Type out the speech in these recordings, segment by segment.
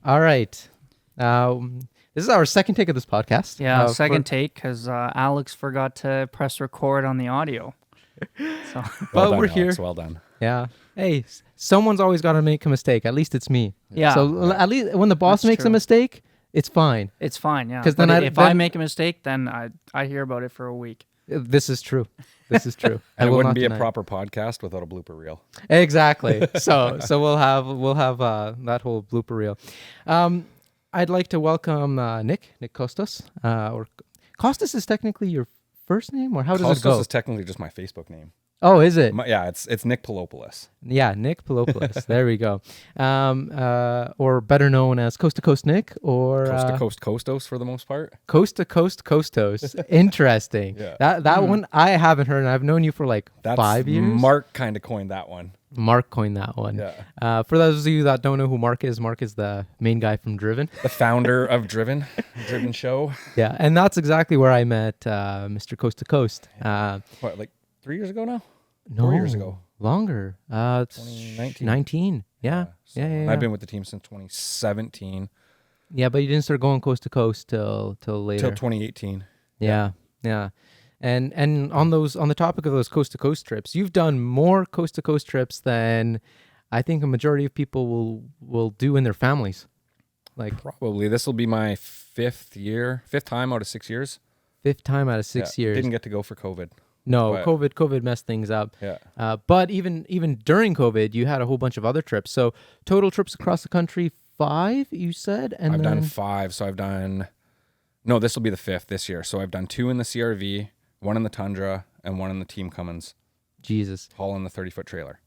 All right. This is our second take of this podcast. Yeah, second take because Alex forgot to press record on the audio. So, but we're here. Well done. Yeah. Hey, someone's always got to make a mistake. At least it's me. Yeah. So at least when the boss That's makes a true. mistake, it's fine. It's fine, yeah. 'Cause But then if I make a mistake, then I hear about it for a week. This is true. This is true. I And it will wouldn't not be a deny. proper podcast without a blooper reel. Exactly. So we'll have that whole blooper reel. I'd like to welcome Nick Costas. Or Costas is technically your first name, or how does it go? Costas is technically just my Facebook name. Oh, is it? Yeah, it's Nick Poulopoulos. Yeah, Nick Poulopoulos. There we go. Or better known as Coast to Coast Nick, or Coast to Coast Costos for the most part. Coast to Coast Costos. Interesting. Yeah. That one I haven't heard, and I've known you for like That's 5 years. Mark kind of coined that one. Mark coined that one. Yeah. For those of you that don't know who Mark is the main guy from Driven. The founder of Driven Show. Yeah, and that's exactly where I met Mr. Coast to Coast. What, like 3 years ago now? No, 4 years ago. Longer. 2019. 19. Yeah. So Yeah. I've been with the team since 2017 Yeah, but you didn't start going coast to coast till later. till 2018. Yeah. And on the topic of those coast to coast trips, you've done more coast to coast trips than I think a majority of people will do in their families. Like Probably this will be my fifth time out of 6 years. fifth time out of 6 years. Didn't get to go for COVID. No, but- COVID messed things up. Yeah. But even during COVID, you had a whole bunch of other trips. So total trips across the country, 5, you said? And I've then done 5. So this will be the 5th this year. So I've done 2 in the CRV, 1 in the Tundra, and 1 in the Team Cummins, Jesus. hauling the 30-foot trailer.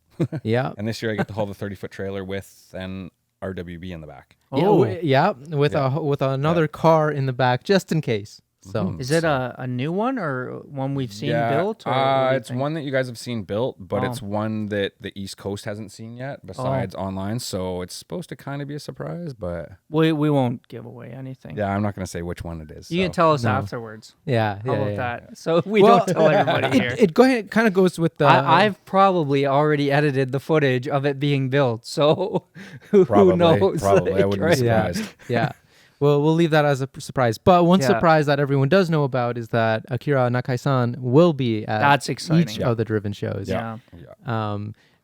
Yeah. And this year I get to haul the 30-foot trailer with an RWB in the back. Yeah, with another car in the back just in case. So Mhm. Is it a new one or one we've seen built? Or what do you it's think? one that you guys have seen built, but Oh. it's one that the East Coast hasn't seen yet besides online. So it's supposed to kind of be a surprise, but We won't give away anything. yeah, I'm not going to say which one it is. You can so. tell us No. afterwards. yeah. How about yeah. that? So we Well, don't tell everybody here. It kind of goes with the. I've probably already edited the footage of it being built, so who Probably, knows? probably. I wouldn't be Yeah. surprised. Yeah. Well, we'll leave that as a surprise. But one Yeah. surprise that everyone does know about is that Akira Nakai-san will be at That's exciting. each Yeah. of the Driven shows. Yeah.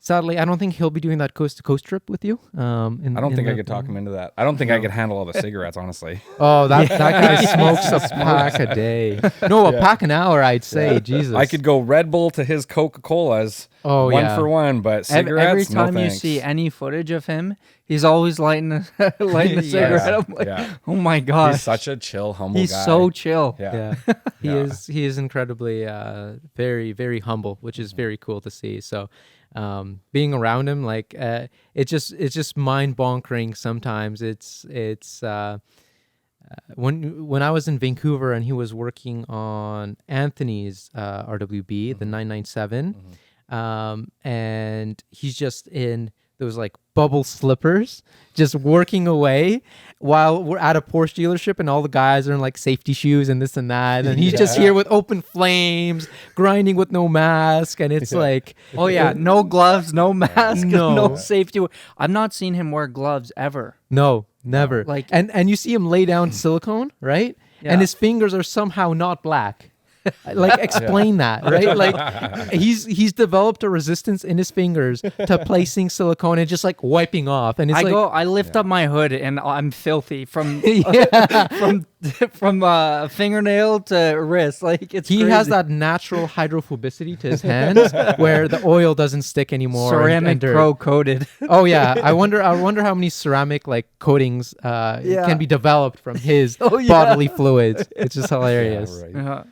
Sadly, I don't think he'll be doing that coast to coast trip with you. I don't think I could talk him into that. I don't think I could handle all the cigarettes, honestly. Oh, that guy smokes a pack a day. No, a pack an hour, I'd say. Jesus. I could go Red Bull to his Coca-Colas, Oh, one yeah. for one, but cigarettes, Every time no you thanks. see any footage of him, he's always lighting a cigarette. I'm like, Yeah. oh my gosh, He's such a chill, humble he's guy. so chill. Yeah. Yeah, he Yeah. he is incredibly very, very humble, which is very cool to see. So being around him, like it's just mind bonkering sometimes. It's when I was in Vancouver and he was working on Anthony's RWB, the 997, and he's just in those like bubble slippers, just working away while we're at a Porsche dealership and all the guys are in like safety shoes and this and that, and he's just here with open flames, grinding with no mask, and it's like, Oh yeah, no gloves, no mask, No. no safety. I've not seen him wear gloves ever. no, never. Like- and you see him lay down silicone, right? Yeah. And his fingers are somehow not black. Like explain that, right? Like he's developed a resistance in his fingers to placing silicone and just like wiping off. And it's I lift up my hood and I'm filthy from yeah. from fingernail to wrist. Like it's He crazy. has that natural hydrophobicity to his hands where the oil doesn't stick anymore. ceramic dirt. pro coated. Oh yeah, I wonder how many ceramic like coatings can be developed from his bodily fluids. It's just hilarious. Yeah, right.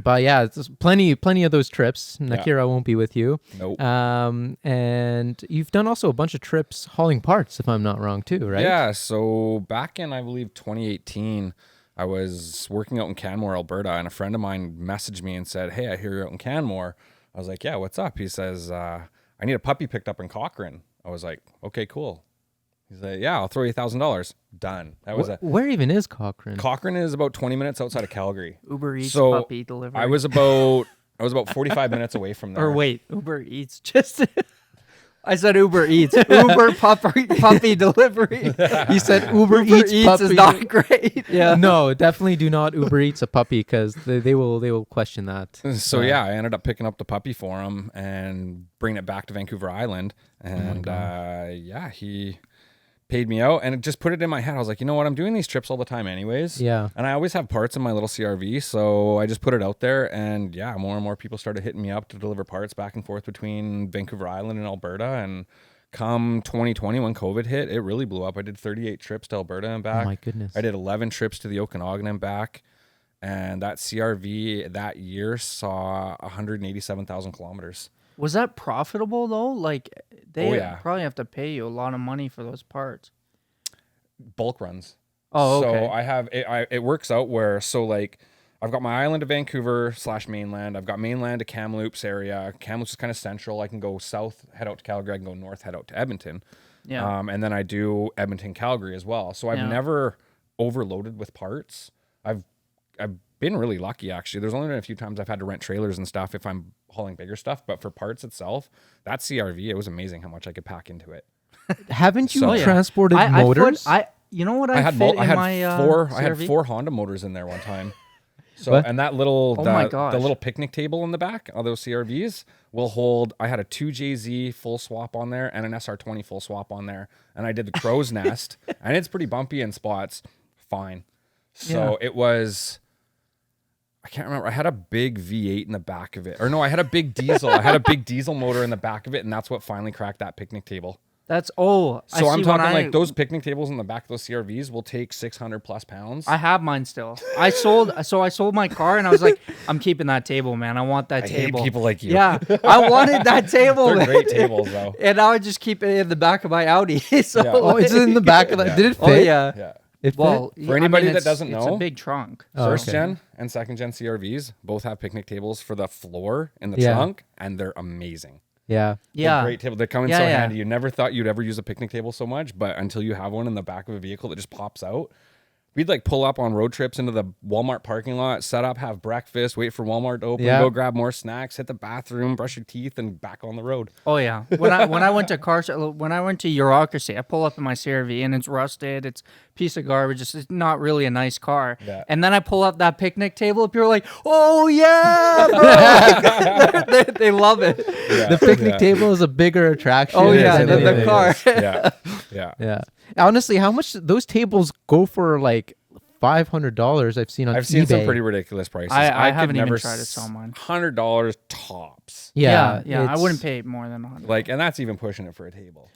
But yeah, it's just plenty of those trips. Nakira won't be with you. Nope. And you've done also a bunch of trips hauling parts, if I'm not wrong, too, right? Yeah, so back in, I believe, 2018, I was working out in Canmore, Alberta, and a friend of mine messaged me and said, hey, I hear you're out in Canmore. I was like, yeah, what's up? He says, I need a puppy picked up in Cochrane. I was like, okay, cool. He's like, yeah, I'll throw you $1,000. Done. That was Where even is Cochrane? Cochrane is about 20 minutes outside of Calgary. Uber Eats So, puppy delivery. I was about 45 minutes away from there. Or wait, Uber Eats just I said Uber Eats. Uber puppy delivery. You said Uber Eats Eats puppy. is not great. Yeah. No, definitely do not Uber Eats a puppy because they will question that. So yeah, I ended up picking up the puppy for him and bringing it back to Vancouver Island. And he paid me out, and it just put it in my head. I was like, you know what? I'm doing these trips all the time anyways. Yeah. And I always have parts in my little CRV. So I just put it out there, and yeah, more and more people started hitting me up to deliver parts back and forth between Vancouver Island and Alberta. And come 2020, when COVID hit, it really blew up. I did 38 trips to Alberta and back. Oh my goodness. I did 11 trips to the Okanagan and back. And that CRV that year saw 187,000 kilometers. Was that profitable though? Like they yeah. probably have to pay you a lot of money for those parts. Bulk runs. Oh, okay. So I have it works out where, so like I've got my island to Vancouver / mainland. I've got mainland to Kamloops area. Kamloops is kind of central. I can go south, head out to Calgary. I can go north, head out to Edmonton. Yeah. And then I do Edmonton, Calgary as well. So I've never overloaded with parts. I've been really lucky actually. There's only been a few times I've had to rent trailers and stuff if I'm hauling bigger stuff, but for parts itself, that CRV, it was amazing how much I could pack into it. Haven't you So- transported motors? You know what I had fit I in had my four I CRV? had 4 Honda motors in there one time. So What? and that little Oh my the gosh. little picnic table in the back of those CRVs will hold. I had a 2JZ full swap on there and an SR20 full swap on there, and I did the crow's nest, and it's pretty bumpy in spots. Fine. So it was. I can't remember. I had a big V8 in the back of it. Or no, I had a big diesel. I had a big diesel motor in the back of it, and that's what finally cracked that picnic table. That's So I'm see talking when like those picnic tables in the back of those CRVs will take 600 plus pounds. I have mine still. I sold my car and I was like, I'm keeping that table, man. I want that I hate table. people like you. Yeah, I wanted that table. They're man. great tables though. And I would just keep it in the back of my Audi. So Yeah. Oh, it's in the back of that. Yeah. Did it fit? Oh yeah. Yeah. It fit? Well, For anybody that it's- doesn't it's know- a big trunk. Oh, First okay. gen and second gen CRVs both have picnic tables for the floor in the Yeah. trunk, and they're amazing. Yeah. They're Yeah. great table. They come in Yeah, so yeah. handy. You never thought you'd ever use a picnic table so much, but until you have one in the back of a vehicle that just pops out. We'd like pull up on road trips into the Walmart parking lot, set up, have breakfast, wait for Walmart to open, Yeah. go grab more snacks, hit the bathroom, brush your teeth, and back on the road. Oh yeah. When I went to when I went to Bureaucracy, I pull up in my CRV and it's rusted. It's a piece of garbage. It's not really a nice car. Yeah. And then I pull up that picnic table. People are like, "Oh yeah, bro!" they love it. Yeah. The picnic Yeah. table is a bigger attraction. Oh yeah, It is, than it the is. car. Yeah. Yeah. Yeah. Honestly, how much those tables go for? Like $500 I've seen on I've seen some eBay. pretty ridiculous prices. I could haven't even never tried to sell mine. $100 tops. Yeah. Yeah. I it's- wouldn't pay more than 100. Like, and that's even pushing it for a table.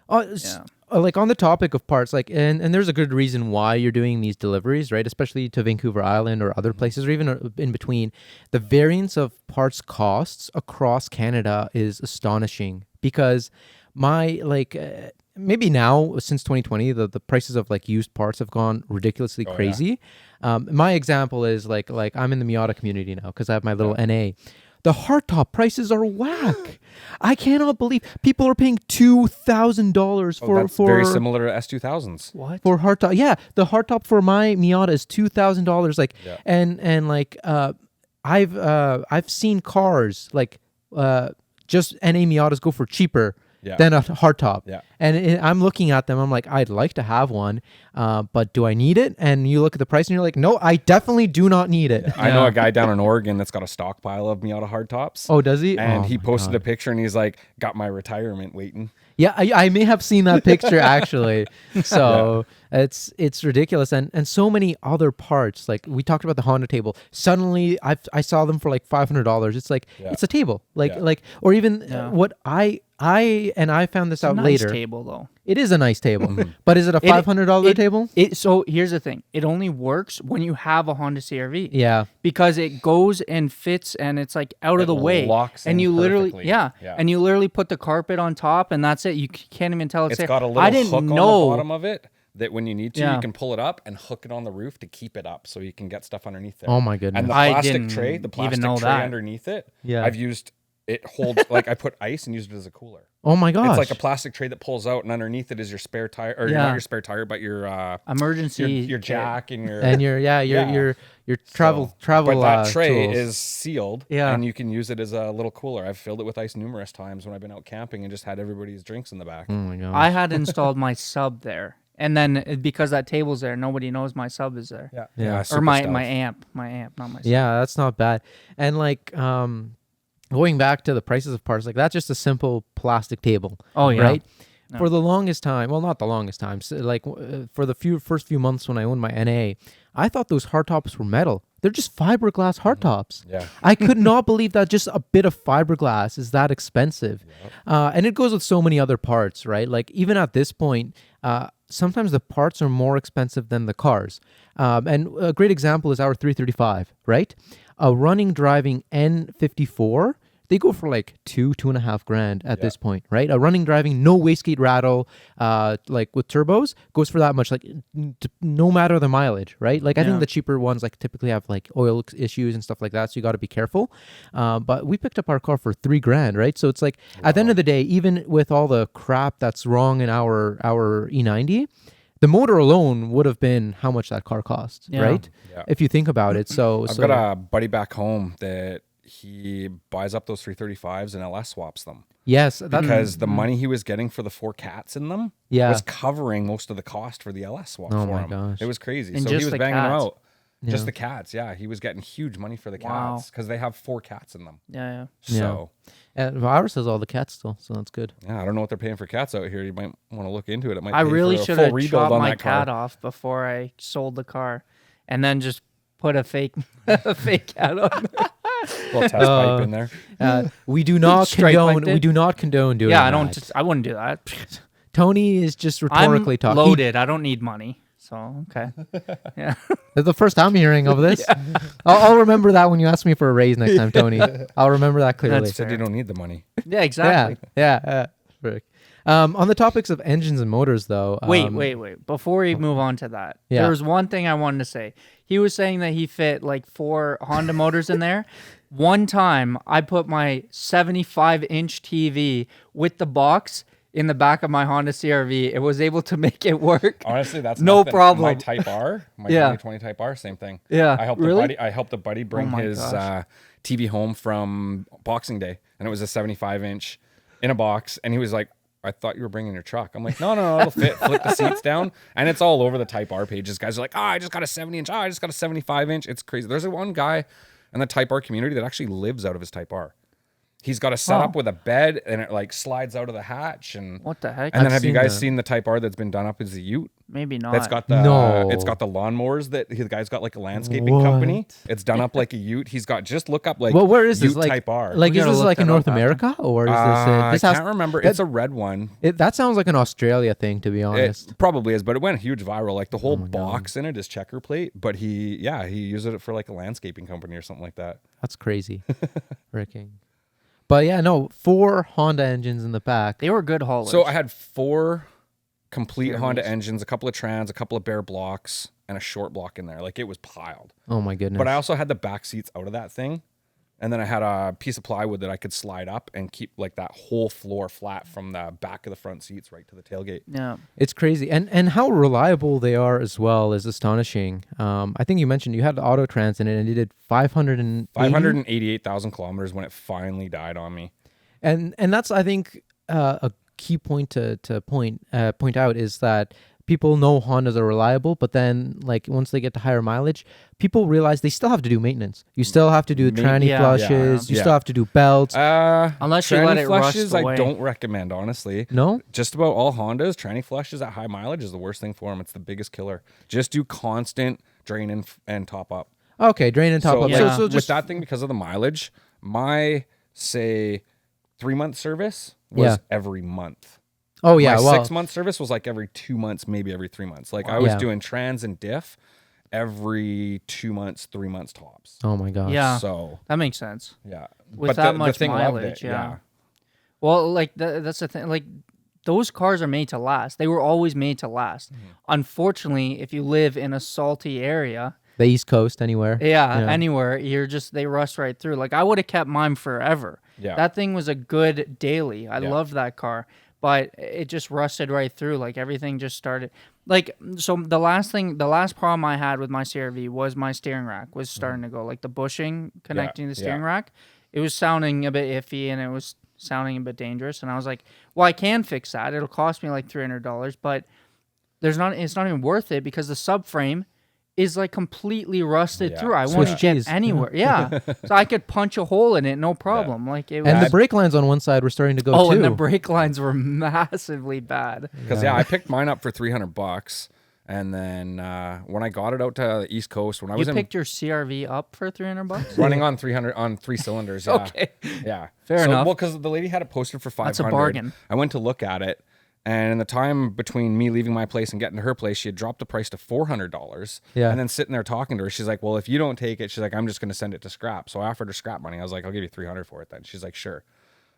Like on the topic of parts, like, and there's a good reason why you're doing these deliveries, right? Especially to Vancouver Island or other places, or even in between. The variance of parts costs across Canada is astonishing because maybe now since 2020, the prices of like used parts have gone ridiculously crazy. My example is like I'm in the Miata community now because I have my little NA. The hardtop prices are whack. I cannot believe people are paying $2,000 for That's very similar to S2000s. What? for hardtop. Yeah, the hardtop for my Miata is $2,000. Like, Yeah. and like I've seen cars like just NA Miatas go for cheaper Yeah. than a hardtop. Yeah. And I'm looking at them. I'm like, I'd like to have one, but do I need it? And you look at the price and you're like, no, I definitely do not need it. I know a guy down in Oregon that's got a stockpile of Miata hardtops. Oh, does he? And Oh he my posted God. a picture and he's like, got my retirement waiting. Yeah, I may have seen that picture actually. So it's ridiculous, and so many other parts. Like we talked about the Honda table. Suddenly, I saw them for like $500. It's like it's a table, or even what I found this out nice later. table though. It is a nice table, but is it a $500 table? So here's the thing. It only works when you have a Honda CRV. Yeah. Because it goes and fits and it's like out of the way. locks and in you literally perfectly. yeah. Yeah. And you literally put the carpet on top and that's it. You can't even tell It's there. got a little I didn't hook know. on the bottom of it that when you need to, Yeah. you can pull it up and hook it on the roof to keep it up so you can get stuff underneath there. Oh my goodness. And the I plastic didn't tray, the even plastic know tray that. underneath it, Yeah. I've used it holds like I put ice and used it as a cooler. Oh my gosh. It's like a plastic tray that pulls out, and underneath it is your spare tire, or not your spare tire, but your emergency your jack and your your travel But that tray tools. is sealed, and you can use it as a little cooler. I've filled it with ice numerous times when I've been out camping and just had everybody's drinks in the back. Oh my gosh. I had installed my sub there, and then because that table's there, nobody knows my sub is there. Yeah. Or super my stealth. amp, not my sub. Yeah, that's not bad. And like going back to the prices of parts, like that's just a simple plastic table. Oh yeah. Right? No. For the longest time, well, not the longest time, so like for the first few months when I owned my NA, I thought those hardtops were metal. They're just fiberglass hardtops. Yeah. I could not believe that just a bit of fiberglass is that expensive. And it goes with so many other parts, right? Like even at this point, sometimes the parts are more expensive than the cars. And a great example is our 335, right? A running driving N54, they go for like $2.5 grand at this point, right? A running driving, no wastegate rattle, like with turbos, goes for that much, like no matter the mileage, right? Like I think the cheaper ones like typically have like oil issues and stuff like that, so you got to be careful. But we picked up our car for $3 grand, right? So it's like at the end of the day, even with all the crap that's wrong in our E90, the motor alone would have been how much that car cost, right? Yeah. If you think about it. So I've got a buddy back home that he buys up those 335s and LS swaps them. Yes, Because the money he was getting for the 4 cats in them was covering most of the cost for the LS swap for my him. gosh. It was crazy. And so he just was the banging them cats. out. Just the cats, yeah. He was getting huge money for the Wow. cats because they have 4 cats in them. Yeah. So, and ours has all the cats still, so that's good. yeah, I don't know what they're paying for cats out here. You might want to look into it. It might I pay really for a should full have rebuild chopped on my that car. cat off before I sold the car, and then just put a fake cat on there. Little test pipe in there. We do not Straight condone. piped it? We do not condone doing. Yeah, that. I wouldn't do that. Tony is just rhetorically I'm talking. loaded. I don't need money. So okay. Yeah. That's the first I'm hearing of this. I'll remember that when you ask me for a raise next time, Tony. I'll remember that clearly. That's Said you don't need the money. Yeah. Exactly. Yeah. Frick. On the topics of engines and motors, though. Wait. Before we move on to that, there was one thing I wanted to say. He was saying that he fit like 4 Honda motors in there. One time, I put my 75-inch TV with the box in the back of my Honda CR-V. It was able to make it work. Honestly, that's No nothing. problem. My Type R, my 2020 Type R, same thing. Yeah, I helped really? I helped a buddy bring my his gosh. TV home from Boxing Day, and it was a 75-inch in a box, and he was like, I thought you were bringing your truck. I'm like, no, it'll fit. Flip the seats down. And it's all over the Type R pages. Guys are like, I just got a 70-inch. I just got a 75-inch. It's crazy. There's one guy in the Type R community that actually lives out of his Type R. He's got a setup with a bed, and it like slides out of the hatch. And What the heck? And then have you seen guys that. seen the Type R that's been done up as a Ute? Maybe not. That's got the No. it's got the lawnmowers that the guy's got like a landscaping What? company. It's done up like a Ute. He's got just look up like Well, where is this? Ute Like, Type R. like We is gotta this look like in that North up after. America or is this? I This can't remember. It's a red one. That sounds like an Australia thing, to be honest. It probably is, but it went huge viral. Like the whole box in it is checker plate, but he used it for like a landscaping company or something like that. That's crazy. Freaking. But yeah, no, 4 Honda engines in the back. They were good haulers. So I had 4 complete Fair Honda use. engines, a couple of trans, a couple of bare blocks, and a short block in there. Like it was piled. Oh my goodness. But I also had the back seats out of that thing. And then I had a piece of plywood that I could slide up and keep like that whole floor flat from the back of the front seats right to the tailgate. yeah. It's crazy, and how reliable they are as well is astonishing. I think you mentioned you had the auto trans in it, and it did 588,000 kilometers when it finally died on me. and that's I think a key point to point out is that people know Hondas are reliable, but then like once they get to higher mileage, people realize they still have to do maintenance. You still have to do tranny yeah. flushes. You Yeah. still have to do belts. Unless you let Tranny it flushes, rust I away. don't recommend, honestly. No? Just about all Hondas, tranny flushes at high mileage is the worst thing for them. It's the biggest killer. Just do constant drain and top up. Okay, drain and top So, up. like, So with just that thing, because of the mileage, my, say, 3-month service was every month. oh yeah, My well 6-month service was like every 2 months, maybe every 3 months. Like I was Yeah. doing trans and diff every 2 months, 3 months tops. oh my gosh. Yeah. So That makes sense. yeah, With that much thing loved mileage, it, yeah. Well, like that's the thing. Like those cars are made to last. They were always made to last. Unfortunately, if you live in a salty area, The East Coast, anywhere. anywhere, they rust right through. Like I would have kept mine forever. Yeah. That thing was a good daily. I loved that car, but it just rusted right through. Like everything just started. Like, so the last problem I had with my CRV was my steering rack was starting to go. Like the bushing connecting the steering rack, it was sounding a bit iffy and it was sounding a bit dangerous. And I was like, well, I can fix that. It'll cost me like $300, but it's not even worth it because the subframe is like completely rusted through. I won't get anywhere. Yeah. So I could punch a hole in it, no problem. Like it was, and the brake lines on one side were starting to go too. Oh, and the brake lines were massively bad. Because I picked mine up for $300, and then when I got it out to the East Coast, when I was picked your CRV up for $300, running on 3 cylinders. Yeah. Okay. Yeah. Fair enough. Well, because the lady had it posted for $500. That's a bargain. I went to look at it. And in the time between me leaving my place and getting to her place, she had dropped the price to $400. Yeah. And then sitting there talking to her, she's like, well, if you don't take it, she's like, I'm just going to send it to scrap. So I offered her scrap money. I was like, I'll give you $300 for it then. She's like, sure.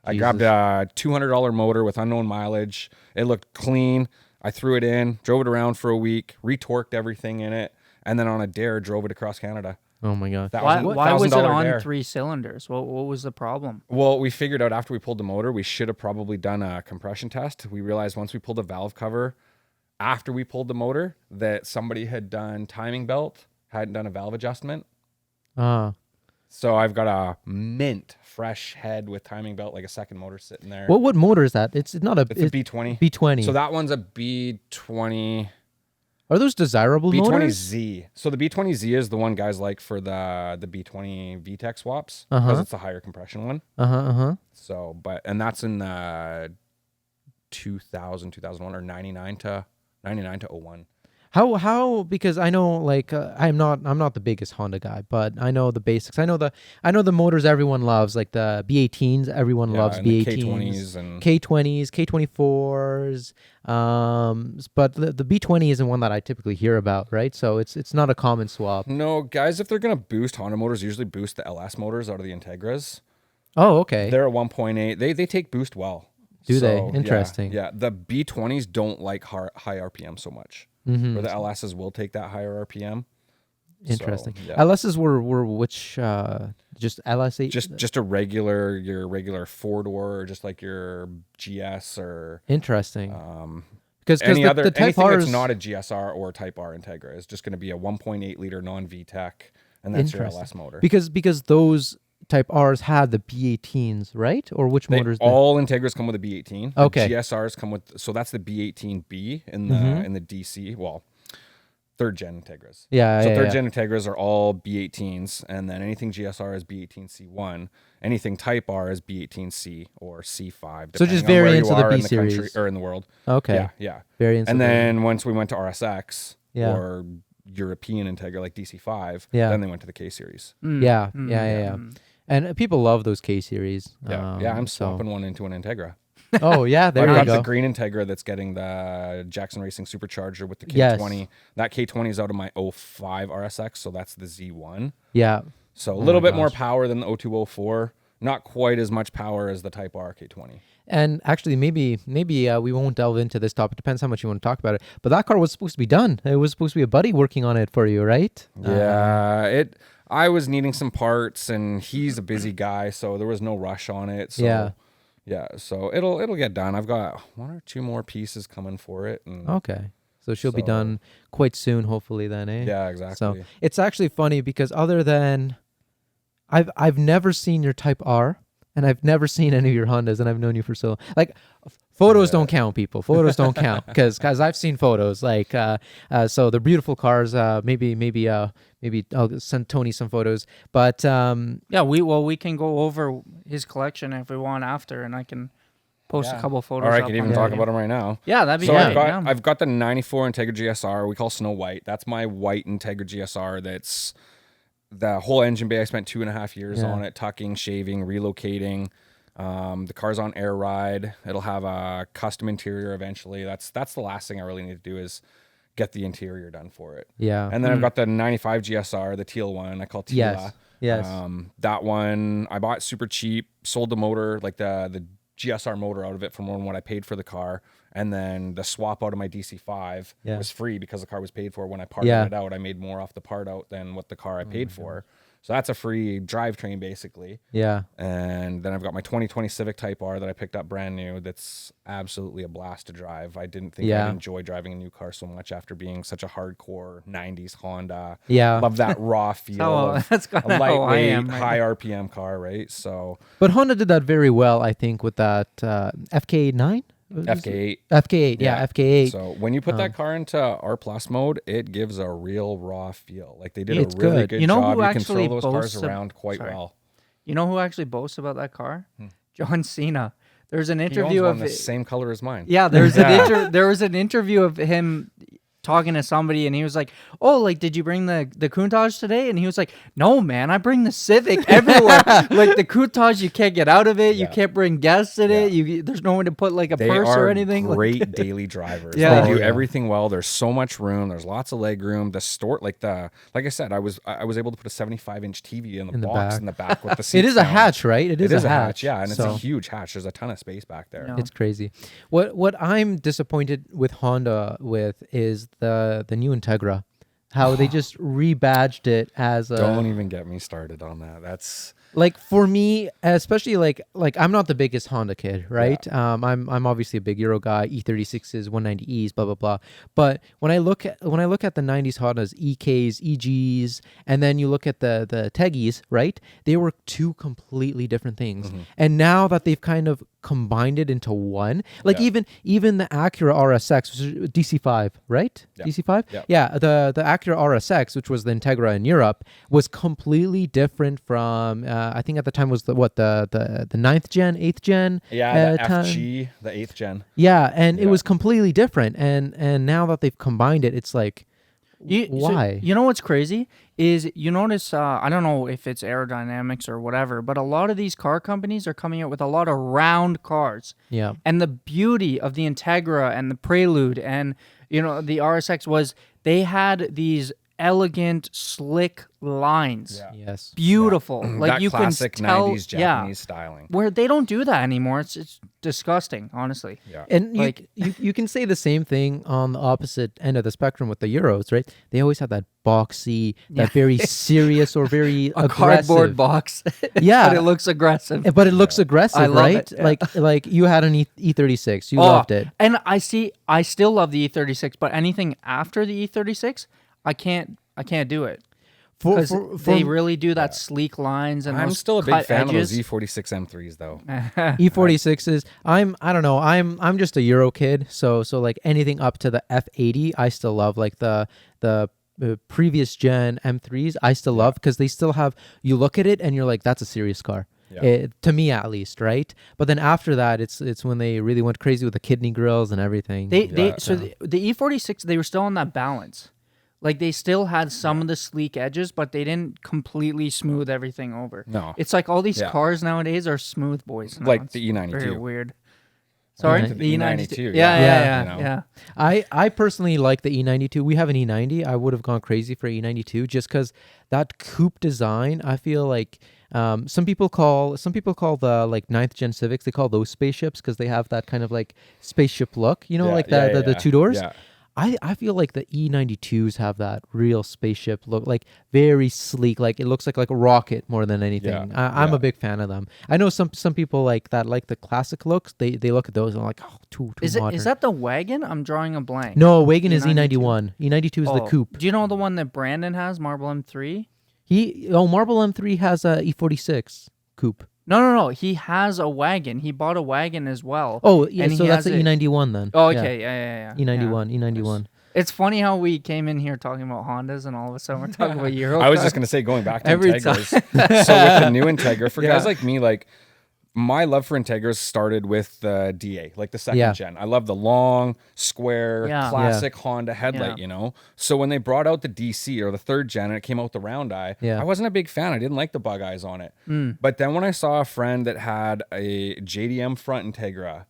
I grabbed a $200 motor with unknown mileage. It looked clean. I threw it in, drove it around for a week, retorqued everything in it, and then on a dare drove it across Canada. Oh my God. Why was it on dare. 3 cylinders? What was the problem? Well, we figured out after we pulled the motor, we should have probably done a compression test. We realized once we pulled the valve cover, after we pulled the motor, that somebody had done timing belt, hadn't done a valve adjustment. So I've got a mint fresh head with timing belt, like a second motor sitting there. What motor is that? It's not a... It's a B20. B20. So that one's a B20... Are those desirable motors? B20Z. So the B20Z is the one guys like for the B20 VTEC swaps because it's a higher compression one. So, and that's in the 2001 or 99 to 01. How because I know like I'm not the biggest Honda guy, but I know the basics. I know the motors everyone loves, like the B18s. Everyone loves B18s, K20s, K24s. But the B20 isn't one that I typically hear about, right? So it's not a common swap. No, guys, if they're gonna boost, Honda motors usually boost the LS motors out of the Integras. Oh, okay. They're at 1.8. They take boost well. Do they? Interesting. Yeah. The B20s don't like high RPM so much. Where the LSs will take that higher RPM. Interesting. So, yeah. LSs were which just LS8? Just your regular 4-door, or just like your GS or interesting. Because the Type anything R that's not a GSR or Type R Integra is just going to be a 1.8 liter non VTEC, and that's your LS motor. Because those Type R's had the B18s, right? Or which motors? All Integras come with a B18. Okay. The GSRs come with, so that's the B18B in the DC. Well, third gen Integras. Yeah. So third gen Integras are all B18s, and then anything GSR is B18C1. Anything Type R is B18C or C5. So just variants of the B series in the country or in the world. Okay. Yeah. Variants. And then once we went to RSX or European Integra like DC5, then they went to the K series. Yeah. And people love those K series. I'm swapping one into an Integra. Oh yeah, there you go. I've got the green Integra that's getting the Jackson Racing Supercharger with the K20. Yes. That K20 is out of my 05 RSX, so that's the Z1. Yeah. So a little bit more power than the 0204. Not quite as much power as the Type R K20. And actually, maybe we won't delve into this topic. Depends how much you want to talk about it. But that car was supposed to be done. It was supposed to be a buddy working on it for you, right? Yeah. I was needing some parts, and he's a busy guy, so there was no rush on it. So, so it'll get done. I've got 1 or 2 more pieces coming for it. And okay. So she'll be done quite soon, hopefully then, eh? Yeah, exactly. So it's actually funny because other than I've never seen your Type R, and I've never seen any of your Hondas, and I've known you for so like photos don't count, people. Photos don't count because I've seen photos like so they're beautiful cars. Maybe I'll send Tony some photos, but we can go over his collection if we want after, and I can post a couple photos. Or I could even talk about them right now. Yeah, that'd be so great. I've got the 94 Integra GSR we call Snow White. That's my white Integra GSR. That's the whole engine bay. I spent 2.5 years on it, tucking, shaving, relocating. The car's on air ride. It'll have a custom interior eventually. That's the last thing I really need to do is get the interior done for it. Yeah. And then I've got the 95 GSR, the teal one. I call Teela. Yes. That one I bought super cheap, sold the motor, like the GSR motor out of it for more than what I paid for the car. And then the swap out of my DC5 was free because the car was paid for. When I parted it out, I made more off the part out than what the car I paid for. So that's a free drivetrain basically. Yeah. And then I've got my 2020 Civic Type R that I picked up brand new. That's absolutely a blast to drive. I didn't think I'd enjoy driving a new car so much after being such a hardcore 90s Honda. Yeah. Love that raw feel that's of a lightweight, high RPM car, right? So, but Honda did that very well, I think, with that FK9? FK8. FK8, yeah, FK8. So when you put that car into R Plus mode, it gives a real raw feel. Like they did It's a really good. good You know job. who You can throw actually those cars boasts around quite well. You know who actually boasts about that car? John Cena. There's an He interview owns one of the same color as mine. Yeah, there was an interview of him talking to somebody, and he was like, "Oh, like, did you bring the Countach today?" And he was like, "No, man, I bring the Civic everywhere. Like the Countach, you can't get out of it. You can't bring guests in it. There's no one to put like a purse or anything." They are great daily drivers. Yeah. They do everything well. There's so much room. There's lots of leg room. The store, like I said, I was able to put a 75-inch TV in the box back. in the back with the seats It is a down. hatch, right? It is a hatch. Yeah, and so. it's a huge hatch. There's a ton of space back there. It's crazy. What I'm disappointed with Honda with is the new Integra, how they just rebadged it as a. Don't even get me started on that. That's like for me, especially like I'm not the biggest Honda kid, right? I'm obviously a big Euro guy, E36s, 190Es, blah blah blah. But when I look at the 90s Hondas, EKs, EGs, and then you look at the Teggies, right? They were two completely different things. And now that they've kind of combined it into one, like even the Acura RSX, which is DC5, right? DC5, the Acura RSX, which was the Integra in Europe, was completely different from I think at the time was the 9th gen, 8th gen, the FG, the 8th gen. Yeah, and it was completely different, and now that they've combined it, it's like why? So, you know what's crazy is you notice, I don't know if it's aerodynamics or whatever, but a lot of these car companies are coming out with a lot of round cars. Yeah. And the beauty of the Integra and the Prelude and, the RSX was they had these elegant, slick lines. Yeah. Yes. Beautiful. Like that you classic can tell, 90s Japanese styling. Where they don't do that anymore. It's disgusting, honestly. Yeah. And you can say the same thing on the opposite end of the spectrum with the Euros, right? They always have that boxy, that very serious or very a aggressive cardboard box. Yeah. But it looks aggressive. But it looks aggressive, I love right? it, yeah. Like you had an E36, you loved it. And I still love the E36, but anything after the E36, I can't do it. Because they really do that sleek lines and I'm those still a big cut fan edges. of those E46 M3s though. E46s. I don't know. I'm just a Euro kid, so like anything up to the F80, I still love. Like the previous gen M3s, I still love because they still have. You look at it and you're like, that's a serious car. Yeah. To me at least, right? But then after that, it's when they really went crazy with the kidney grills and everything. The E46, they were still on that balance. Like they still had some of the sleek edges, but they didn't completely smooth everything over. No. It's like all these cars nowadays are smooth boys. Now. Like It's the E92. Very weird. Sorry? The E92. Yeah. I personally like the E92. We have an E90. I would have gone crazy for E92 just because that coupe design, I feel like some people call the like 9th gen Civics, they call those spaceships because they have that kind of like spaceship look, the two doors. Yeah. I feel like the E92s have that real spaceship look, like very sleek, like it looks like a rocket more than anything. I'm a big fan of them. I know some people like that, like the classic looks. They look at those and are like, oh, too modern. Is that the wagon? I'm drawing a blank. No, wagon is E91. E92 is the coupe. Do you know the one that Brandon has, Marble M3? Marble M3 has a E46 coupe. No. He has a wagon. He bought a wagon as well. Oh, yeah. So that's the E91 then. Oh, okay. Yeah. E91. It's funny how we came in here talking about Hondas and all of a sudden we're talking about Euro. I was just going to say, going back to Every Integras. So with the new Integra, for guys like me, like my love for Integras started with the DA, like the second gen. I love the long, square, classic Honda headlight, So when they brought out the DC or the 3rd gen and it came out with the round eye, I wasn't a big fan. I didn't like the bug eyes on it. But then when I saw a friend that had a JDM front Integra,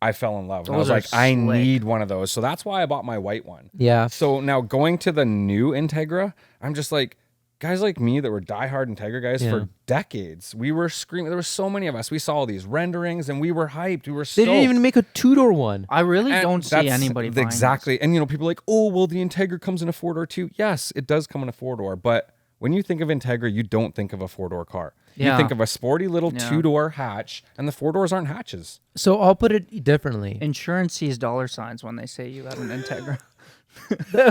I fell in love. And I was like, I need one of those. So that's why I bought my white one. Yeah. So now going to the new Integra, I'm just like, guys like me that were diehard Integra guys for decades, we were screaming. There were so many of us. We saw all these renderings and we were hyped. We were stoked. They didn't even make a 2-door one. I really don't see anybody buying exactly. And people are like, oh, well, the Integra comes in a 4-door too. Yes, it does come in a 4-door, but when you think of Integra, you don't think of a 4-door car. Yeah. You think of a sporty little Yeah. 2-door hatch, and the 4 doors aren't hatches. So I'll put it differently. Insurance sees dollar signs when they say you have an Integra.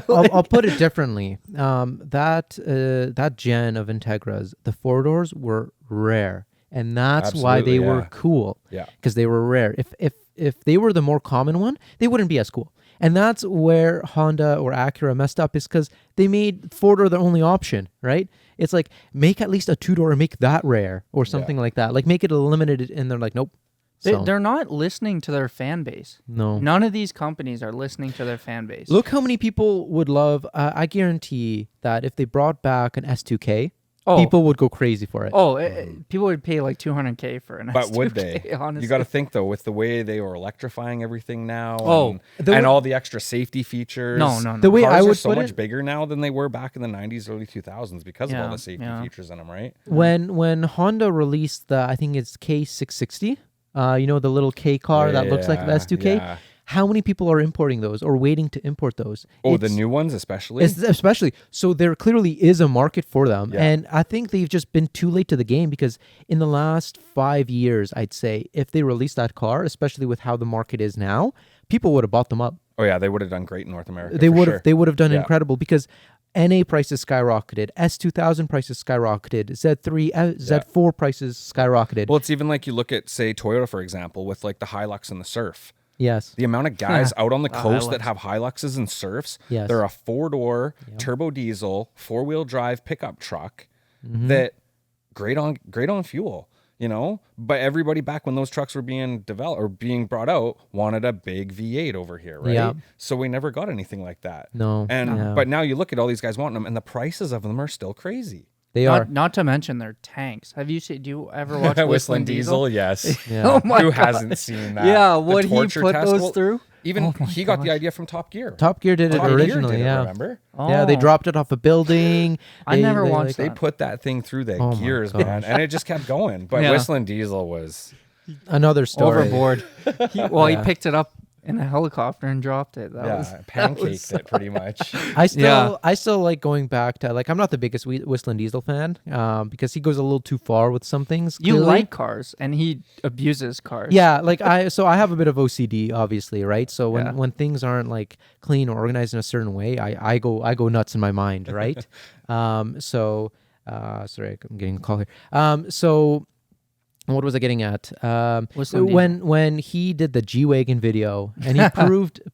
I'll put it differently. That gen of Integras, the 4 doors were rare, and that's why they Absolutely, were yeah. cool. Yeah. Because they were rare. If they were the more common one, they wouldn't be as cool. And that's where Honda or Acura messed up, is because they made 4-door their only option, right? It's like, make at least a 2-door and make that rare or something like that. Like, make it a limited, and they're like, nope. So, They're not listening to their fan base. no. None of these companies are listening to their fan base. Look how many people would love, I guarantee that if they brought back an S2K, people would go crazy for it. People would pay like $200K for an But S2K, would they? honestly. You got to think, though, with the way they were electrifying everything now way- and all the extra safety features. No. The way Cars I are would so put much it, bigger now than they were back in the 90s, early 2000s because of all Yeah, the safety yeah. features in them, right? when Honda released the, I think it's K660, you know, the little K car that looks like the S2K. Yeah. How many people are importing those or waiting to import those? Oh, the new ones especially? Especially. So there clearly is a market for them. Yeah. And I think they've just been too late to the game, because in the last 5 years, I'd say, if they released that car, especially with how the market is now, people would have bought them up. Oh, yeah, they would have done great in North America. They for would sure. have. They would have done Yeah. incredible, because NA prices skyrocketed, S2000 prices skyrocketed, Z3, Z4 prices skyrocketed. Well, it's even like you look at, say, Toyota, for example, with like the Hilux and the Surf. Yes. The amount of guys out on the coast Hilux. that have Hiluxes and Surfs, Yes. they're a 4-door turbo diesel 4-wheel drive pickup truck that great on fuel, you know. But everybody back when those trucks were being developed or being brought out wanted a big V8 over here, right? Yeah. So we never got anything like that. No. And Yeah. but now you look at all these guys wanting them, and the prices of them are still crazy. They are. Not to mention their tanks. Do you ever watch Whistling Diesel? Yes. Yeah. Oh my Who God. hasn't seen that? Yeah, The what he torture put test? those Well, through. Even he got the idea from Top Gear. Top Gear did it Top Gear originally, did it, yeah. remember? Yeah, they Oh. dropped it off a building. I never watched They that. put that thing through the Oh my gears, gosh. man, and it just kept going. But Yeah. Whistling Diesel was Another story. Overboard. He Yeah. picked it up in a helicopter and dropped it. That was pancaked it pretty much. I still like going back to, like, I'm not the biggest Whistling Diesel fan, because he goes a little too far with some things. You clearly. like cars, and he abuses cars. Yeah, like I have a bit of OCD, obviously, right? So when, Yeah. when things aren't like clean or organized in a certain way, I go nuts in my mind, right? Sorry, I'm getting a call here. So what was I getting at? Whistling Diesel. When he did the G-Wagon video, and he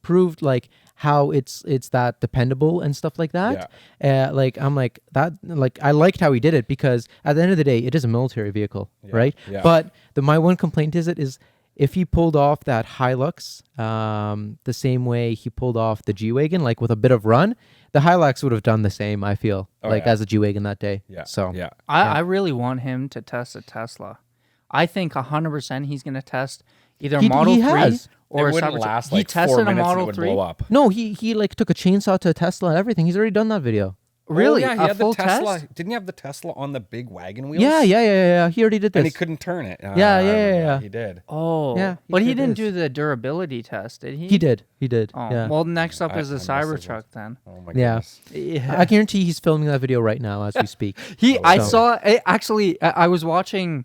proved like how it's that dependable and stuff like that. Like, I'm like that. Like, I liked how he did it, because at the end of the day, it is a military vehicle, right? yeah. But my one complaint is if he pulled off that Hilux the same way he pulled off the G-Wagon, like with a bit of run, the Hilux would have done the same, I feel, as a G-Wagon that day. Yeah. So yeah. I really want him to test a Tesla. I think 100% he's going to test either a He Model 3 has. or it a wouldn't Cybertruck. last He like 4 tested a minutes and it Model would 3. blow up. No, he like took a chainsaw to a Tesla and everything. He's already done that video. Really? Oh, yeah, he A had full the Tesla. test? Didn't he have the Tesla on the big wagon wheels? Yeah. He already did this. And he couldn't turn it. Yeah, I yeah, remember yeah. He did. Oh. Yeah, But he did didn't this. do the durability test, did he? He did. Oh. Yeah. Well, next up I- is the I missed those Cybertruck then. Oh my Yeah. goodness. Yeah. I guarantee he's filming that video right now as we speak. I So- saw actually I was watching,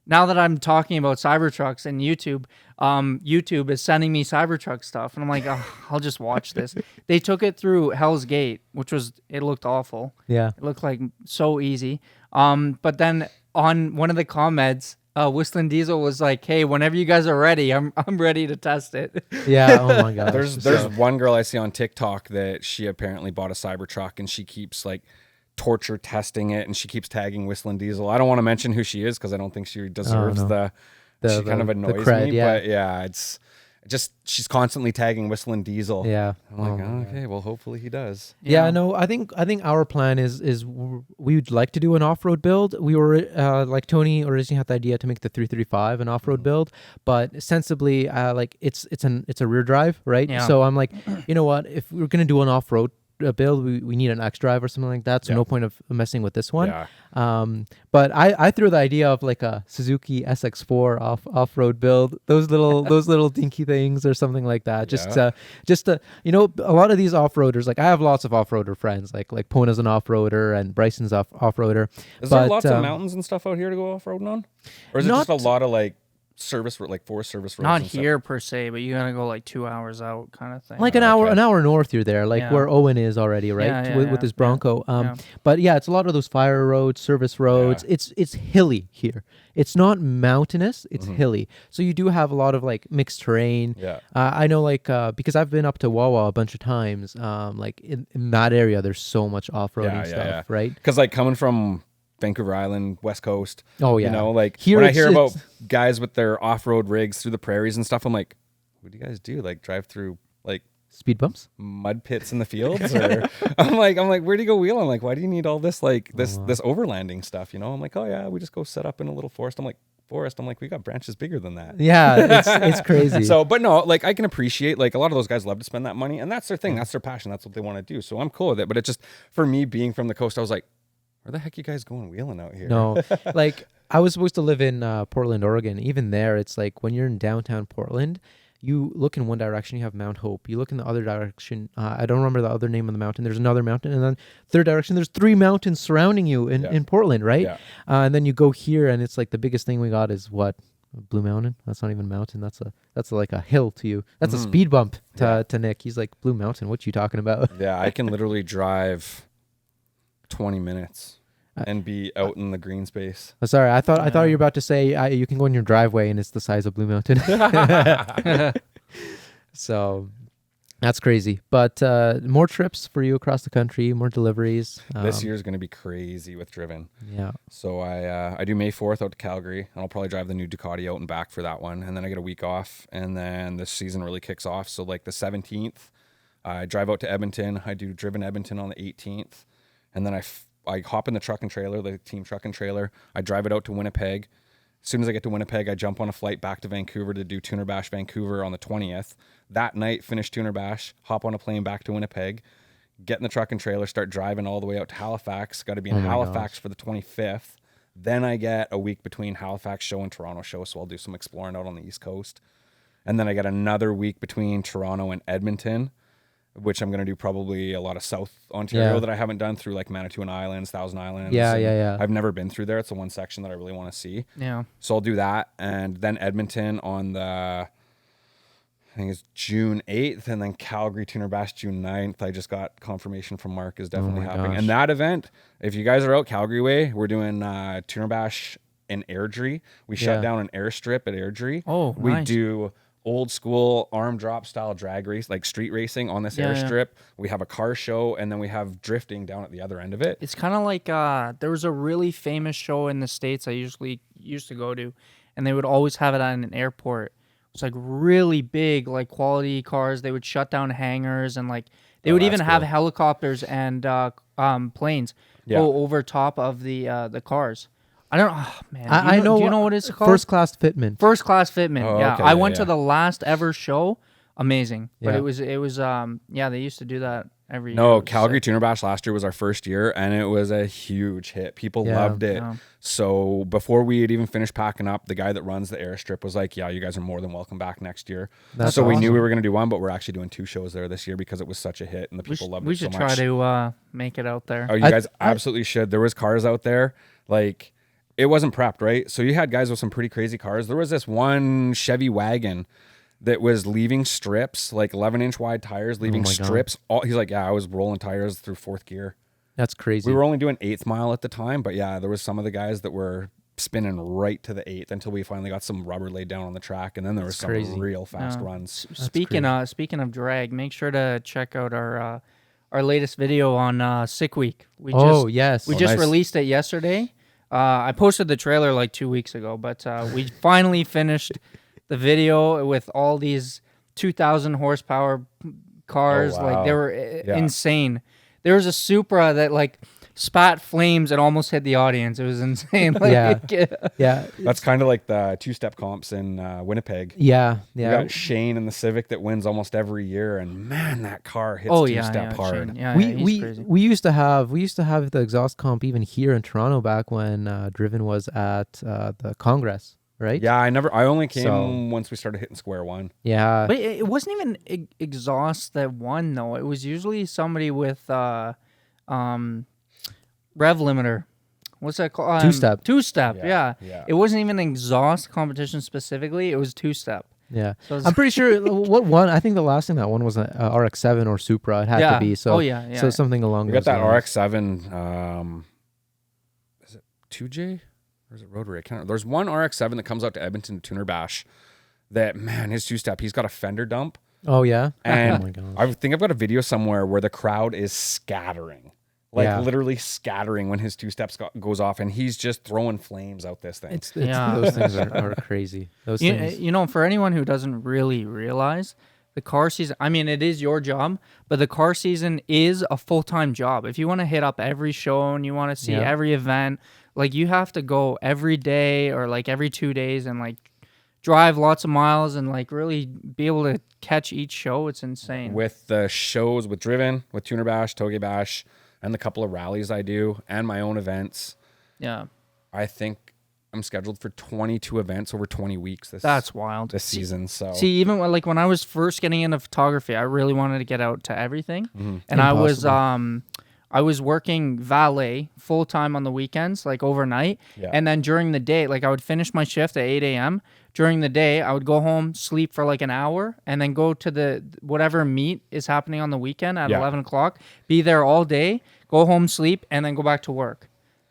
now that I'm talking about Cybertrucks and YouTube, YouTube is sending me Cybertruck stuff, and I'm like, oh, I'll just watch this. They took it through Hell's Gate, it looked awful. Yeah. It looked like so easy. But then on one of the comments, Whistling Diesel was like, "Hey, whenever you guys are ready, I'm ready to test it." Yeah. Oh my god. There's one girl I see on TikTok that she apparently bought a Cybertruck, and she keeps like torture testing it, and she keeps tagging Whistling Diesel. I don't want to mention who she is because I don't think she deserves she kind of annoys cred, me. yeah. But yeah, it's just she's constantly tagging Whistling Diesel. Yeah. I'm like, oh, okay, well, hopefully he does. Yeah, no, I think our plan is we'd like to do an off-road build. We were like Tony originally had the idea to make the 335 an off-road build, but sensibly like it's a rear drive, right? Yeah. So I'm like, you know what, if we're going to do an off-road build, we need an X drive or something like that. So no point of messing with this one. Yeah. But I threw the idea of like a Suzuki SX4 off-road build, those little dinky things or something like that. Just you know, a lot of these off-roaders, like I have lots of off-roader friends, like Pona's an off-roader and Bryson's off-roader. Is there lots of mountains and stuff out here to go off-roading on? Or is it just a lot of like Forest Service roads? Not here per se, but you gotta go like 2 hours out, kind of thing. Like an hour north, you're there, like where Owen is already, right? With his Bronco. But yeah, it's a lot of those fire roads, service roads. Yeah. It's hilly here. It's not mountainous. It's hilly. So you do have a lot of like mixed terrain. Yeah. I know, like because I've been up to Wawa a bunch of times. Like in that area, there's so much off-roading stuff, right? Because like coming from Vancouver Island, West Coast. Oh yeah. You know, like here when I hear about guys with their off-road rigs through the prairies and stuff, I'm like, what do you guys do? Like drive through like speed bumps, mud pits in the fields? Or I'm like, where do you go wheeling? Like, why do you need all this like this overlanding stuff? You know, I'm like, oh yeah, we just go set up in a little forest. I'm like, we got branches bigger than that. Yeah, it's crazy. So, but no, like I can appreciate, like a lot of those guys love to spend that money, and that's their thing, that's their passion, that's what they want to do. So I'm cool with it. But it just, for me being from the coast, I was like, where the heck you guys going wheeling out here? No, like I was supposed to live in Portland, Oregon. Even there, it's like when you're in downtown Portland, you look in one direction, you have Mount Hope. You look in the other direction. I don't remember the other name of the mountain. There's another mountain, and then third direction, there's 3 mountains surrounding you in Portland, right? Yeah. And then you go here, and it's like the biggest thing we got is what? Blue Mountain? That's not even a mountain. That's like a hill to you. That's a speed bump to Nick. He's like, Blue Mountain, what you talking about? Yeah, I can literally drive 20 minutes and be out in the green space. Oh, sorry, I thought you were about to say you can go in your driveway and it's the size of Blue Mountain. So that's crazy. But more trips for you across the country, more deliveries. This year is going to be crazy with driven. Yeah. So I do May 4th out to Calgary, and I'll probably drive the new Ducati out and back for that one. And then I get a week off, and then this season really kicks off. So like the 17th, I drive out to Edmonton. I do driven Edmonton on the 18th, and then I hop in the truck and trailer, the team truck and trailer. I drive it out to Winnipeg. As soon as I get to Winnipeg, I jump on a flight back to Vancouver to do Tuner Bash Vancouver on the 20th. That night, finish Tuner Bash, hop on a plane back to Winnipeg, get in the truck and trailer, start driving all the way out to Halifax. Got to be in Halifax for the 25th. Then I get a week between Halifax show and Toronto show, so I'll do some exploring out on the East Coast. And then I get another week between Toronto and Edmonton, which I'm going to do probably a lot of South Ontario that I haven't done through like Manitoulin Islands, Thousand Islands. Yeah. I've never been through there. It's the one section that I really want to see. Yeah. So I'll do that. And then Edmonton on the, I think it's June 8th, and then Calgary Tuner Bash June 9th. I just got confirmation from Mark is definitely happening. gosh. And that event, if you guys are out Calgary way, we're doing Tuner Bash in Airdrie. We shut down an airstrip at Airdrie. Oh, we nice. do old school arm drop style drag race, like street racing on this airstrip. We have a car show, and then we have drifting down at the other end of it. It's kind of like there was a really famous show in the States I usually used to go to, and they would always have it at an airport. It's like really big, like quality cars. They would shut down hangars, and like they would even have helicopters and planes go over top of the cars. I don't know, man. I know. Do you know what it's called? First class fitment. First class fitment. Oh, Yeah, okay, I yeah, went yeah. to the last ever show. Amazing, but Yeah. it was they used to do that every year. No, It was Calgary sick. Tuner Bash last year was our first year, and it was a huge hit. People loved it. Yeah. So before we had even finished packing up, the guy that runs the airstrip was like, yeah, you guys are more than welcome back next year. That's so we knew awesome. we were going to do one, but we're actually doing 2 shows there this year because it was such a hit, and the people loved We it so should much. try to make it out there. Oh, you guys absolutely should. There was cars out there, like, it wasn't prepped, right? So you had guys with some pretty crazy cars. There was this one Chevy wagon that was leaving strips, like 11-inch wide tires, leaving my God. strips. He's like, yeah, I was rolling tires through 4th gear. That's crazy. We were only doing 8th mile at the time, but yeah, there was some of the guys that were spinning right to the 8th until we finally got some rubber laid down on the track, and then there was some crazy. real fast runs. Speaking of drag, make sure to check out our latest video on Sick Week. We yes. just nice. released it yesterday. I posted the trailer like 2 weeks ago, but we finally finished the video with all these 2,000 horsepower cars. Oh, wow. Like they were insane. There was a Supra that like spat flames and almost hit the audience. It was insane. Like, yeah. That's kind of like the two-step comps in Winnipeg. Yeah. You got Shane in the Civic that wins almost every year, and man, that car hits two-step hard. Shane. Yeah, we crazy. we used to have the exhaust comp even here in Toronto back when Driven was at the Congress, right? Yeah, I only came once we started hitting square one. Yeah. But it wasn't even exhaust that won though. It was usually somebody with rev limiter. What's that called? Two-step. Two-step, Yeah. It wasn't even an exhaust competition specifically. It was two-step. Yeah, So I'm pretty sure what one. I think the last thing that one was an RX-7 or Supra. It had to be. So so something along. We got that RX-7. Is it 2J or is it rotary? I can't remember. There's one RX-7 that comes out to Edmonton Tuner Bash. That man, his two-step. He's got a fender dump. Oh yeah. And oh my God. I think I've got a video somewhere where the crowd is scattering. Like literally scattering when his two steps goes off, and he's just throwing flames out this thing. Those things are crazy. Those things. You know, for anyone who doesn't really realize, the car season, I mean, it is your job, but the car season is a full-time job. If you want to hit up every show and you want to see every event, like you have to go every day or like every 2 days and like drive lots of miles and like really be able to catch each show. It's insane. With the shows with Driven, with Tuner Bash, Toge Bash, and the couple of rallies I do, and my own events. Yeah. I think I'm scheduled for 22 events over 20 weeks That's wild. This season. So even when I was first getting into photography, I really wanted to get out to everything. Mm-hmm. And I was working valet full time on the weekends, like overnight. Yeah. And then during the day, like I would finish my shift at 8 a.m. During the day, I would go home, sleep for like an hour, and then go to the whatever meet is happening on the weekend at 11 o'clock, be there all day, go home, sleep, and then go back to work.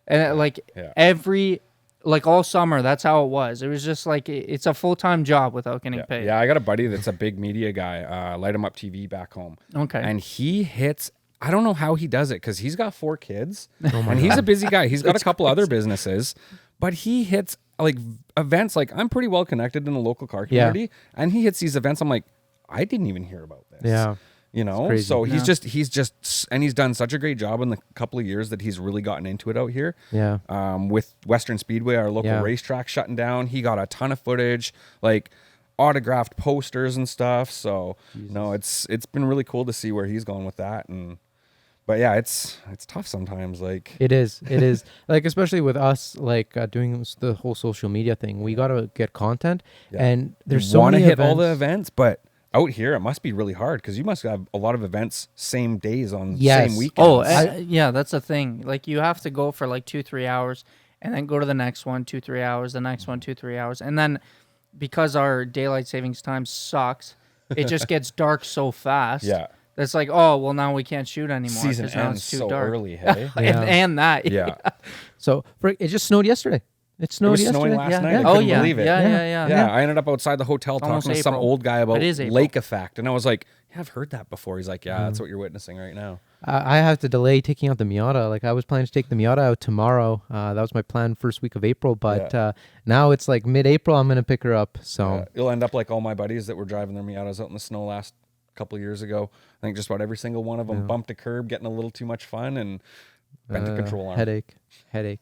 And like all summer, that's how it was. It was just like, it's a full-time job without getting paid. Yeah, I got a buddy that's a big media guy, Light 'em Up TV back home. Okay. And he hits, I don't know how he does it because he's got 4 kids and he's a busy guy. He's got a couple other businesses, but he hits like events. Like I'm pretty well connected in the local car community and he hits these events. I'm like, I didn't even hear about this. Yeah. You know, so he's just, and he's done such a great job in the couple of years that he's really gotten into it out here. Yeah. With Western Speedway, our local racetrack shutting down, he got a ton of footage, like autographed posters and stuff. So no, it's been really cool to see where he's going with that. But yeah, it's tough sometimes. Like it is like, especially with us, like doing the whole social media thing, we got to get content and there's so many hit events. all the events, but out here, it must be really hard because you must have a lot of events same days on same weekends. Oh, yeah, that's the thing. Like you have to go for like 2-3 hours and then go to the next one 2-3 hours, the next one 2-3 hours, and then because our daylight savings time sucks, it just gets dark so fast. Yeah, that's like, oh well, now we can't shoot anymore. Season now ends it's too so dark. early, hey? and that. Yeah. So it just snowed yesterday. It snowed yesterday. Snowing last night. I Oh couldn't yeah. believe it. Yeah. I ended up outside the hotel talking Almost to some April. old guy about It is April. lake effect, and I was like, "Yeah, I've heard that before." He's like, "Yeah, that's what you're witnessing right now." I have to delay taking out the Miata. Like I was planning to take the Miata out tomorrow. That was my plan first week of April, but now it's like mid-April. I'm gonna pick her up. So you'll end up like all my buddies that were driving their Miatas out in the snow last couple of years ago. I think just about every single one of them bumped a curb, getting a little too much fun, and bent the control arm. Headache.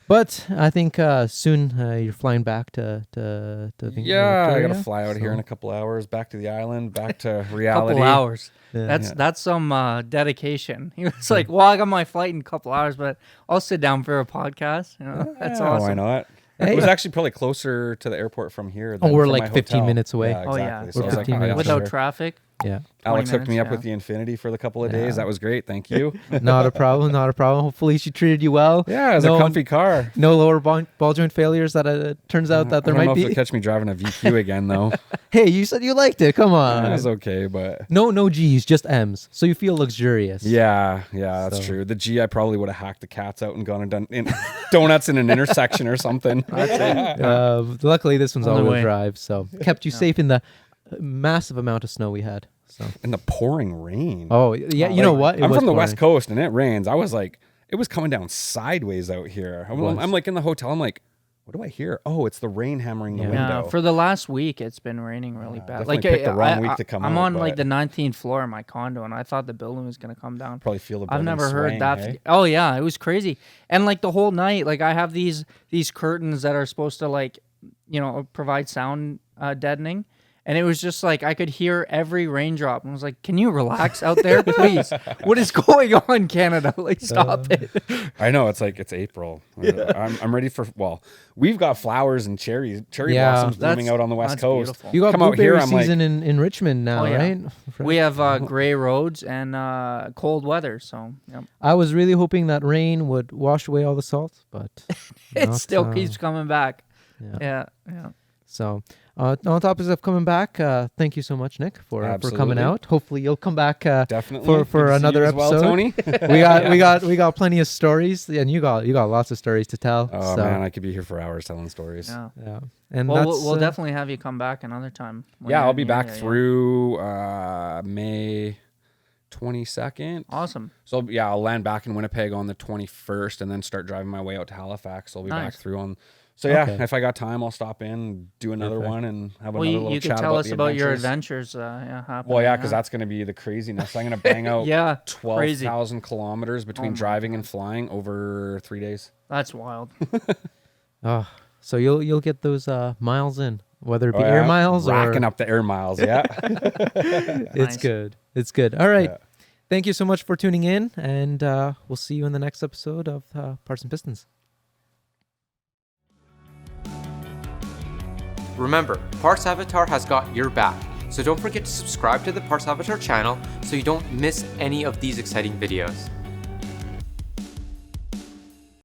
But I think soon you're flying back to Yeah, I gotta fly out here in a couple hours, back to the island, back to reality. Couple hours. Yeah. That's some dedication. He was like, "Well, I got my flight in a couple hours, but I'll sit down for a podcast." You know, that's awesome. Why not? Hey. It was actually probably closer to the airport from here. Than we're from like my 15 hotel. minutes away. Yeah, exactly. Oh, yeah. So We're I was 15 like, minutes Without sure. traffic. Yeah. Alex hooked me up minutes, with the Infinity for the couple of days. That was great. Thank you. Not a problem. Hopefully she treated you well. Yeah, it was a comfy car. No lower ball joint failures that turns out that there I don't might know if be. they'll catch me driving a VQ again, though. Hey, you said you liked it. Come on. It was okay, but... No G's, just M's. So you feel luxurious. Yeah, that's true. The G, I probably would have hacked the cats out and gone and done donuts in an intersection or something. Luckily, this one's On the all-wheel way. drive, so kept you safe in the massive amount of snow we had. So. In the pouring rain. Oh, yeah. You know what? I'm from the West Coast, and it rains. I was like, it was coming down sideways out here. I'm like in the hotel. I'm like, What do I hear? Oh, it's the rain hammering the Yeah, window. for the last week, it's been raining really bad. Definitely Like picked the wrong week to come I'm out, on like but- the 19th floor of my condo, and I thought the building was gonna come down. Probably feel the I've building never heard swaying, that. hey? Oh yeah, it was crazy. And like the whole night, like I have these curtains that are supposed to like, you know, provide sound deadening. And it was just like I could hear every raindrop, and I was like, "Can you relax out there, please? What is going on, Canada? Like, stop it!" I know it's like it's April. I'm ready for. Well, we've got flowers and cherry blossoms blooming out on the west that's coast. beautiful. You got Come out blueberry here, I'm like- season in Richmond now, Oh, yeah. right? We have gray roads and cold weather, so yep. I was really hoping that rain would wash away all the salt, but it not, still keeps coming back. Yeah. Yeah. So, on topics of coming back, thank you so much, Nick, for coming Absolutely. out. Hopefully, you'll come back Definitely for Good to see another you as well, episode. Tony. we got plenty of stories, and you got lots of stories to tell. Oh so, man, I could be here for hours telling stories. Yeah. yeah, and Well, that's, we'll definitely have you come back another time. when Yeah, you're I'll be in back here, yeah. through May 22nd. Awesome. So yeah, I'll land back in Winnipeg on the 21st, and then start driving my way out to Halifax. I'll be back Nice. through on. So yeah, Okay. if I got time, I'll stop in, do another Perfect. one, and have Well, another you little could chat tell us the about your adventures. adventures. Happening. Well, yeah, because that's going to be the craziness. I'm going to bang out yeah, crazy. 12,000 kilometers between Oh my driving and flying over 3 days. That's wild. Oh, so you'll get those miles in, whether it be Oh, air yeah. miles or Racking up the air miles. Yeah. It's Nice. good. It's good. All right. Yeah. Thank you so much for tuning in, and we'll see you in the next episode of Parts and Pistons. Remember, Parts Avatar has got your back, so don't forget to subscribe to the Parts Avatar channel so you don't miss any of these exciting videos.